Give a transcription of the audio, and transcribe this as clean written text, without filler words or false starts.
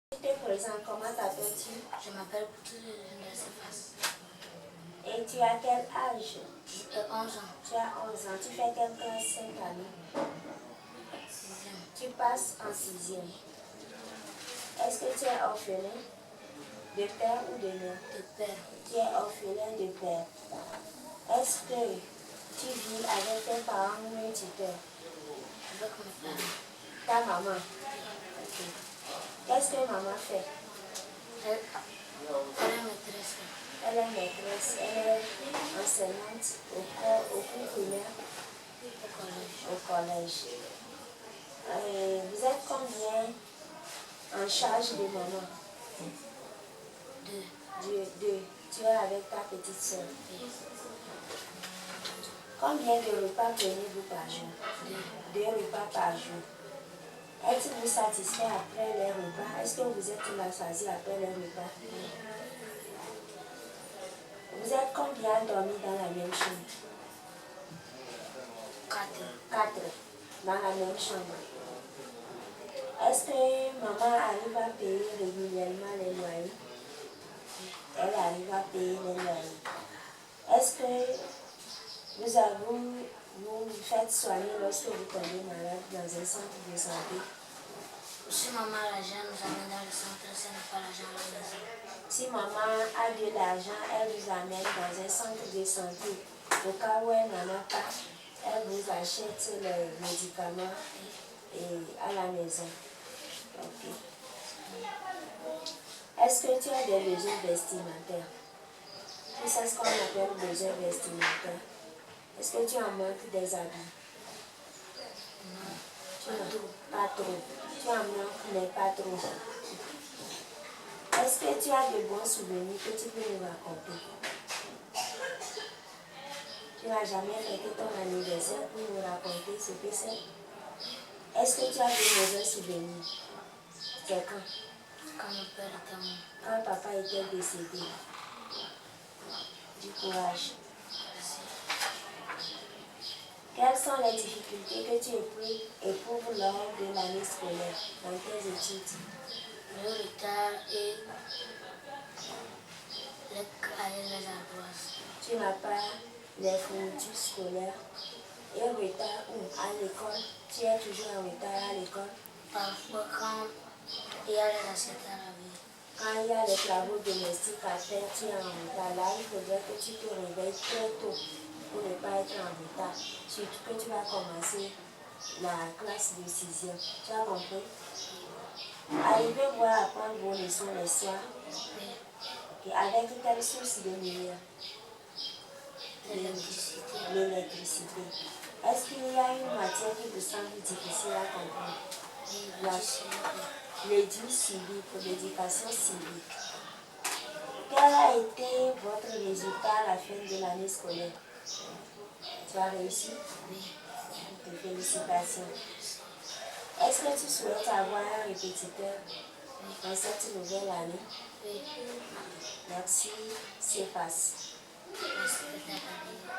Tu te présentes, comment t'appelles-tu? Je m'appelle Boutoulou de Cephas. Et tu as quel âge? 11 ans. Tu as 11 ans. Tu fais quelle classe cette année? 6e. Tu passes en 6e. Est-ce que tu es orphelin de père ou de mère? De père. Tu es orphelin de père. Est-ce que tu vis avec tes parents ou un tuteur? Avec mes parents. Ta maman? Ok. Qu'est-ce que maman fait? Elle est maîtresse. Elle est maîtresse, elle est enseignante au cours primaire, Au collège. Vous êtes combien en charge de maman? 2. Tu es avec ta petite soeur. Oui. Combien de repas prenez-vous par jour? 2 repas par jour. Êtes-vous satisfait après les repas? Est-ce que vous êtes rassasié après les repas? Vous êtes combien dormi dans la même chambre? 4 dans la même chambre. Est-ce que maman arrive à payer régulièrement les loyers? Elle arrive à payer les loyers. Est-ce que vous faites soigner lorsque vous tombez malade dans un centre de santé? Si maman a l'argent, nous amène dans le centre. Si elle n'a pas l'argent, à la maison. Si maman a de l'argent, elle vous amène dans un centre de santé. Au cas où elle n'en a pas, elle vous achète les médicaments à la maison. Ok. Est-ce que tu as des besoins vestimentaires? Tu sais ce qu'on appelle besoins vestimentaires. Est-ce que tu en manques des habits? Non. Pas trop. Tu en manques, mais pas trop. Est-ce que tu as de bons souvenirs que tu peux nous raconter? Tu n'as jamais fêté ton anniversaire pour nous raconter ce que c'est? Est-ce que tu as de mauvais souvenirs? C'est quand? Quand mon père était mort. Quand papa était décédé. Du courage. Merci. Quelles sont les difficultés que tu éprouves lors de l'année scolaire dans tes études? Le retard et les cahiers, les ardoises. Tu n'as pas les fournitures scolaires et retard ou à l'école? Tu es toujours en retard à l'école? Parfois, quand il y a les assiettes à laver. Quand il y a les travaux domestiques à faire, tu es en retard. Là, il faudrait que tu te réveilles très tôt pour ne pas être en retard. Surtout que tu vas commencer la classe de 6e. Tu as compris? Arrivez-vous à apprendre vos leçons le soir? Oui. Et avec quelle source de lumière? L'électricité. L'électricité. Est-ce qu'il y a une matière qui vous semble difficile à comprendre? L'éducation civique, l'éducation civique. Quel a été votre résultat à la fin de l'année scolaire? Tu as réussi? Oui. Félicitations. Est-ce que tu souhaites avoir un répétiteur dans cette nouvelle année? Oui. Merci, Cephas. Merci.